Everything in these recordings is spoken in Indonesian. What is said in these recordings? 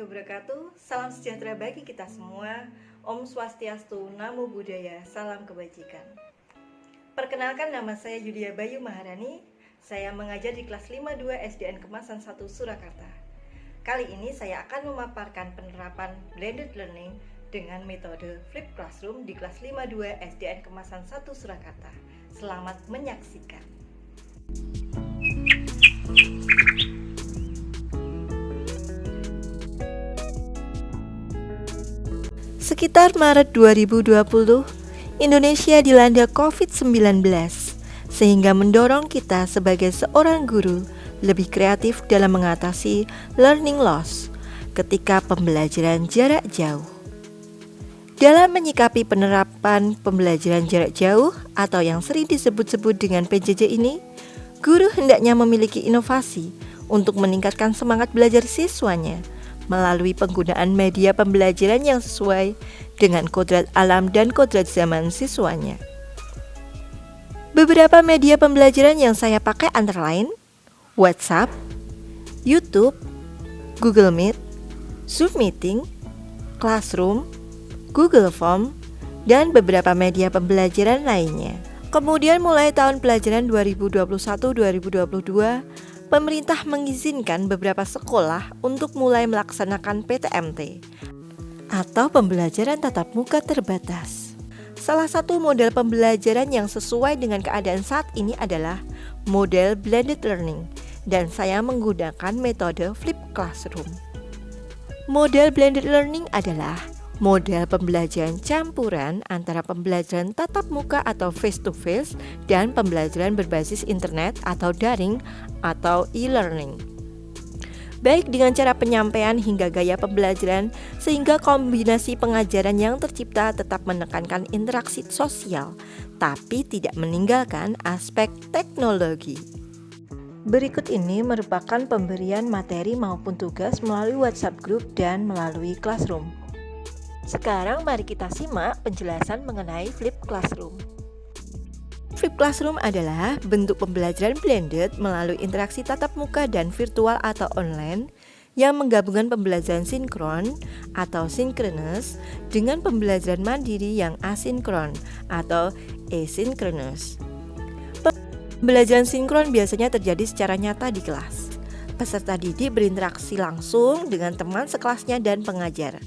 wabarakatuh. Salam sejahtera bagi kita semua. Om Swastiastu, Namo Buddhaya, salam kebajikan. Perkenalkan, nama saya Yulia Bayu Maharani. Saya mengajar di kelas 52 SDN Kemasan 1 Surakarta. Kali ini saya akan memaparkan penerapan blended learning dengan metode Flip Classroom di kelas 52 SDN Kemasan 1 Surakarta. Selamat menyaksikan. Sekitar Maret 2020, Indonesia dilanda COVID-19, sehingga mendorong kita sebagai seorang guru lebih kreatif dalam mengatasi learning loss ketika pembelajaran jarak jauh. Dalam menyikapi penerapan pembelajaran jarak jauh atau yang sering disebut-sebut dengan PJJ ini, guru hendaknya memiliki inovasi untuk meningkatkan semangat belajar siswanya melalui penggunaan media pembelajaran yang sesuai dengan kodrat alam dan kodrat zaman siswanya. Beberapa media pembelajaran yang saya pakai antara lain WhatsApp, YouTube, Google Meet, Zoom Meeting, Classroom, Google Form, dan beberapa media pembelajaran lainnya. Kemudian mulai tahun pelajaran 2021-2022, pemerintah mengizinkan beberapa sekolah untuk mulai melaksanakan PTMT atau pembelajaran tatap muka terbatas. Salah satu model pembelajaran yang sesuai dengan keadaan saat ini adalah model blended learning, dan saya menggunakan metode Flip Classroom. Model blended learning adalah model pembelajaran campuran antara pembelajaran tatap muka atau face-to-face dan pembelajaran berbasis internet atau daring atau e-learning. Baik dengan cara penyampaian hingga gaya pembelajaran, sehingga kombinasi pengajaran yang tercipta tetap menekankan interaksi sosial, tapi tidak meninggalkan aspek teknologi. Berikut ini merupakan pemberian materi maupun tugas melalui WhatsApp group dan melalui Classroom. Sekarang mari kita simak penjelasan mengenai Flip Classroom. Flip Classroom adalah bentuk pembelajaran blended melalui interaksi tatap muka dan virtual atau online yang menggabungkan pembelajaran sinkron atau synchronous dengan pembelajaran mandiri yang asinkron atau asynchronous. Pembelajaran sinkron biasanya terjadi secara nyata di kelas. Peserta didik berinteraksi langsung dengan teman sekelasnya dan pengajar.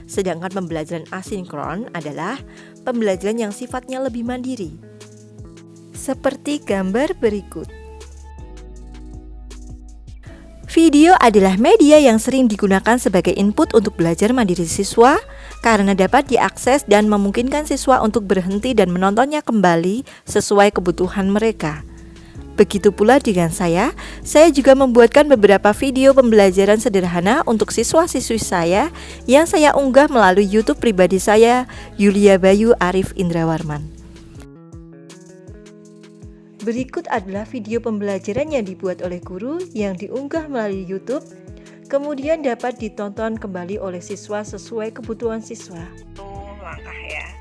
Sedangkan pembelajaran asinkron adalah pembelajaran yang sifatnya lebih mandiri. Seperti gambar berikut. Video adalah media yang sering digunakan sebagai input untuk belajar mandiri siswa karena dapat diakses dan memungkinkan siswa untuk berhenti dan menontonnya kembali sesuai kebutuhan mereka. Begitu pula dengan saya juga membuatkan beberapa video pembelajaran sederhana untuk siswa-siswi saya yang saya unggah melalui YouTube pribadi saya, Yulia Bayu Arif Indrawarman. Berikut adalah video pembelajaran yang dibuat oleh guru yang diunggah melalui YouTube, kemudian dapat ditonton kembali oleh siswa sesuai kebutuhan siswa. Langkah ya.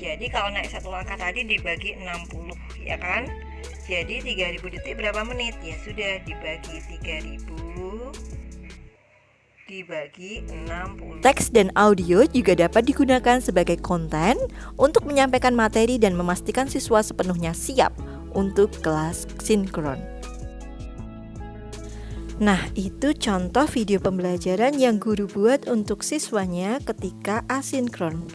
Jadi kalau naik satu langkah tadi dibagi 60, ya kan? Jadi 3000 detik berapa menit? Ya sudah, dibagi 3000 dibagi 60. Teks dan audio juga dapat digunakan sebagai konten untuk menyampaikan materi dan memastikan siswa sepenuhnya siap untuk kelas sinkron. Nah, itu contoh video pembelajaran yang guru buat untuk siswanya ketika asinkron.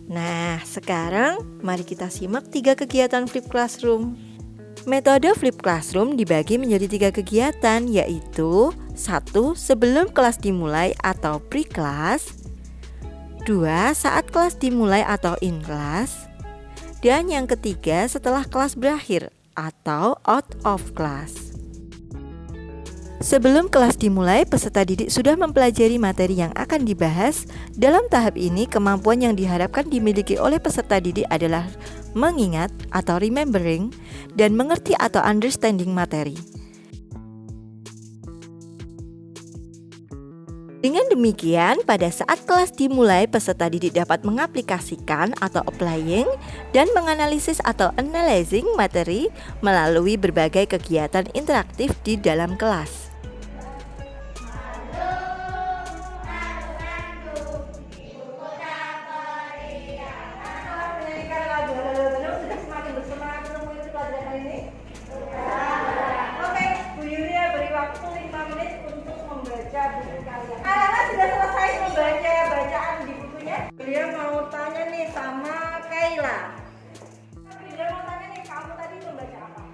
Nah, sekarang mari kita simak 3 kegiatan Flip Classroom. Metode Flip Classroom dibagi menjadi 3 kegiatan, yaitu 1. Sebelum kelas dimulai atau pre-class, 2. Saat kelas dimulai atau in class, dan yang ketiga setelah kelas berakhir atau out of class. Sebelum kelas dimulai, peserta didik sudah mempelajari materi yang akan dibahas. Dalam tahap ini, kemampuan yang diharapkan dimiliki oleh peserta didik adalah mengingat atau remembering dan mengerti atau understanding materi. Dengan demikian, pada saat kelas dimulai, peserta didik dapat mengaplikasikan atau applying dan menganalisis atau analyzing materi melalui berbagai kegiatan interaktif di dalam kelas. hari ini? Oke, Bu Yulia beri waktu 5 menit untuk membaca buku kalian. Anak-anak sudah selesai membaca bacaan di bukunya? Yulia mau tanya nih sama Kayla. Yulia mau tanya nih, kamu tadi membaca apa?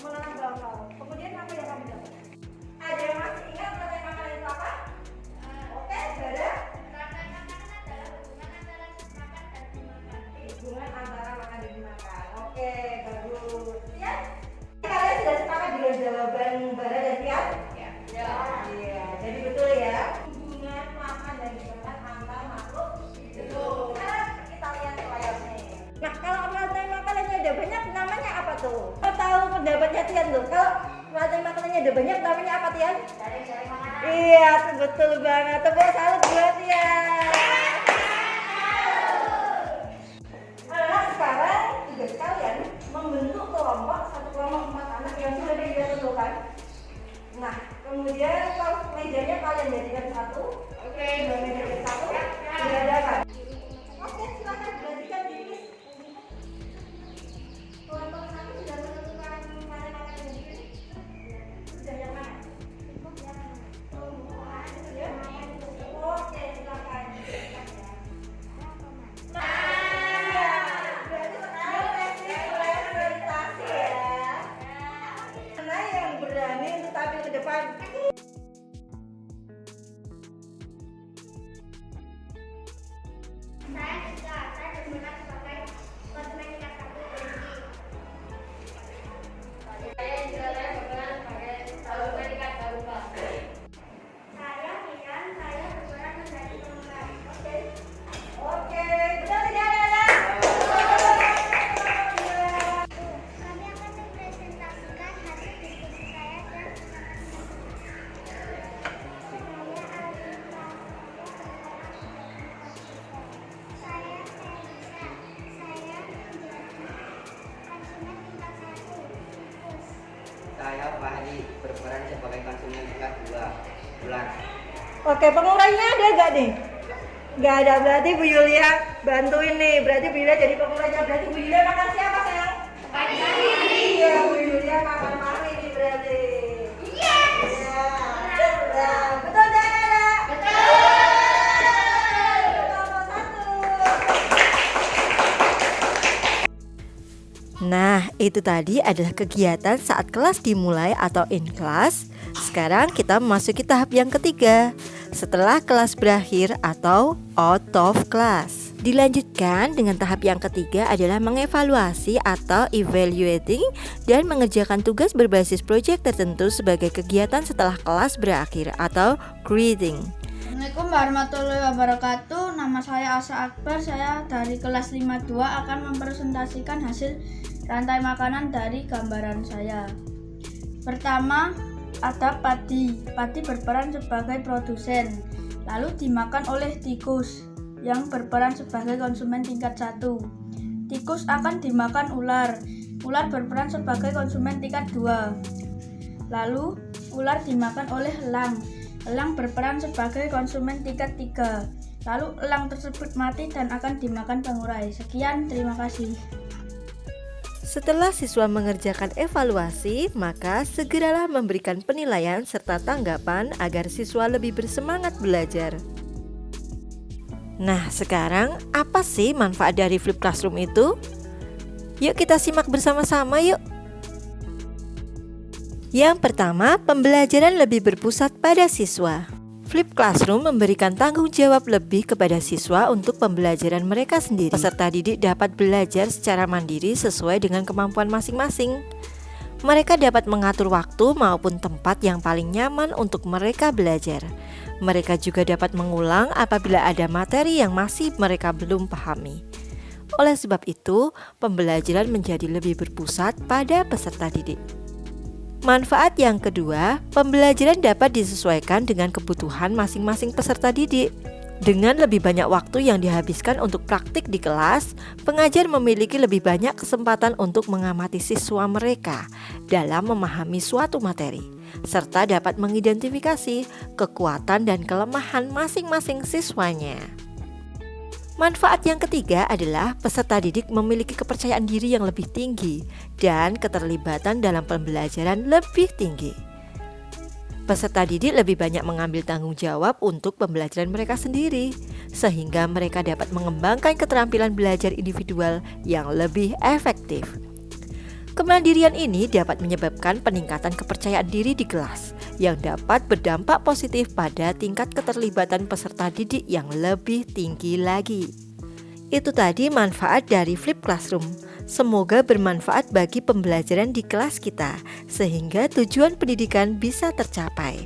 Menanam bakau. Kemudian apa yang kamu dapat? Ada yang masih ingat rantai makanan itu apa? Oke, Bara. Rantai makanan adalah hubungan antara makan dan dimakan. Oke, bagus. Ya. Kalian sudah sepakat dengan jawaban Bara dan Tian? Ya. Iya, jadi betul ya. Hubungan makan dan dimakan antar makhluk hidup. Kita lihat layarnya. Nah, kalau rantai makanannya ada banyak, namanya apa tuh? Kau tahu pendapatnya Tian tuh? Kalau rantai makanannya ada banyak, namanya apa Tian? Jaring-jaring makanan. Iya, betul banget. Tepuk salut buat Tian. Anak sekarang tugas kalian membentuk kelompok, satu kelompok 4 anak yang sudah ditentukan. Nah, kemudian kalau mejanya kalian jadikan satu. Oke, meja satu. Diadakan. Oke, silakan belanjakan diri. Kelompok satu sudah menentukan mana yang diri. Sudah yang mana? Oke, silakan. Berarti sekarang presentasi ya. Mana yang berani untuk tampil ke depan? Saya berminat sebagai konsumen tingkat 1 PNI. Saya berperan sebagai konsumen tingkat 2. Saya Mian, saya berperan menjadi pengurus. Oke, betul tidak ada? Kami akan mempresentasikan hasil diskusi saya dan saya Felisa. Saya menjadi konsumen tingkat 1. Saya Fahri berperan sebagai konsumen tingkat 2 bulan. Oke, pengurainya ada nggak nih? Nggak ada, berarti Bu Yulia bantuin nih. Berarti Bu Yulia jadi pengurainya. Berarti Bu Yulia makan siapa sayang? Iya, Bu Yulia makan Fahri nih berarti. Iya. Nah, betul tidak ada? Nomor 1. Nah, itu tadi adalah kegiatan saat kelas dimulai atau in class. Sekarang kita memasuki tahap yang ketiga, setelah kelas berakhir atau out of class. Dilanjutkan dengan tahap yang ketiga adalah mengevaluasi atau evaluating dan mengerjakan tugas berbasis proyek tertentu sebagai kegiatan setelah kelas berakhir atau grading. Assalamualaikum warahmatullahi wabarakatuh. Nama saya Asa Akbar. Saya dari kelas 52 akan mempresentasikan hasil rantai makanan dari gambaran saya. Pertama, ada padi. Padi berperan sebagai produsen, lalu dimakan oleh tikus yang berperan sebagai konsumen tingkat 1. Tikus akan dimakan ular. Ular berperan sebagai konsumen tingkat 2. Lalu, ular dimakan oleh elang. Elang berperan sebagai konsumen tingkat 3. Lalu elang tersebut mati dan akan dimakan pengurai. Sekian, terima kasih. Setelah siswa mengerjakan evaluasi, maka segeralah memberikan penilaian serta tanggapan agar siswa lebih bersemangat belajar. Nah, sekarang apa sih manfaat dari Flip Classroom itu? Yuk kita simak bersama-sama yuk. Yang pertama, pembelajaran lebih berpusat pada siswa. Flip Classroom memberikan tanggung jawab lebih kepada siswa untuk pembelajaran mereka sendiri. Peserta didik dapat belajar secara mandiri sesuai dengan kemampuan masing-masing. Mereka dapat mengatur waktu maupun tempat yang paling nyaman untuk mereka belajar. Mereka juga dapat mengulang apabila ada materi yang masih mereka belum pahami. Oleh sebab itu, pembelajaran menjadi lebih berpusat pada peserta didik. Manfaat yang kedua, pembelajaran dapat disesuaikan dengan kebutuhan masing-masing peserta didik. Dengan lebih banyak waktu yang dihabiskan untuk praktik di kelas, pengajar memiliki lebih banyak kesempatan untuk mengamati siswa mereka dalam memahami suatu materi, serta dapat mengidentifikasi kekuatan dan kelemahan masing-masing siswanya. Manfaat yang ketiga adalah peserta didik memiliki kepercayaan diri yang lebih tinggi dan keterlibatan dalam pembelajaran lebih tinggi. Peserta didik lebih banyak mengambil tanggung jawab untuk pembelajaran mereka sendiri, sehingga mereka dapat mengembangkan keterampilan belajar individual yang lebih efektif. Kemandirian ini dapat menyebabkan peningkatan kepercayaan diri di kelas, yang dapat berdampak positif pada tingkat keterlibatan peserta didik yang lebih tinggi lagi. Itu tadi manfaat dari Flip Classroom. Semoga bermanfaat bagi pembelajaran di kelas kita, sehingga tujuan pendidikan bisa tercapai.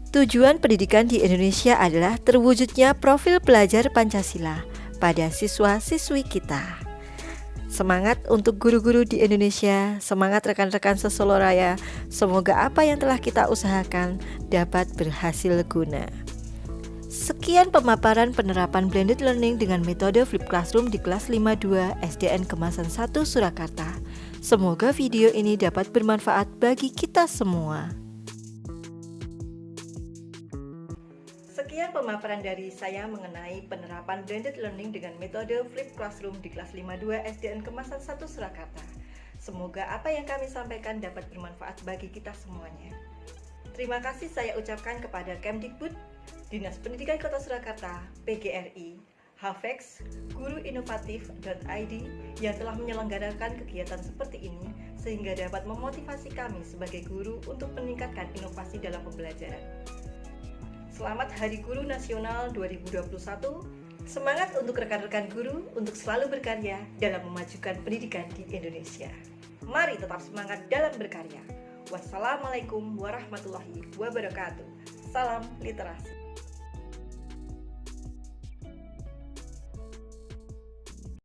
Tujuan pendidikan di Indonesia adalah terwujudnya profil pelajar Pancasila pada siswa-siswi kita. Semangat untuk guru-guru di Indonesia, semangat rekan-rekan sesolo raya. Semoga apa yang telah kita usahakan dapat berhasil guna. Sekian pemaparan penerapan blended learning dengan metode Flip Classroom di kelas 52 SDN Kemasan 1 Surakarta. Semoga video ini dapat bermanfaat bagi kita semua. Sekian pemaparan dari saya mengenai penerapan blended learning dengan metode Flip Classroom di kelas 52 SDN Kemasan 1 Surakarta. Semoga apa yang kami sampaikan dapat bermanfaat bagi kita semuanya. Terima kasih saya ucapkan kepada Kemdikbud, Dinas Pendidikan Kota Surakarta, PGRI, Hafex, guruinovatif.id yang telah menyelenggarakan kegiatan seperti ini sehingga dapat memotivasi kami sebagai guru untuk meningkatkan inovasi dalam pembelajaran. Selamat Hari Guru Nasional 2021. Semangat untuk rekan-rekan guru untuk selalu berkarya dalam memajukan pendidikan di Indonesia. Mari tetap semangat dalam berkarya. Wassalamualaikum warahmatullahi wabarakatuh. Salam literasi.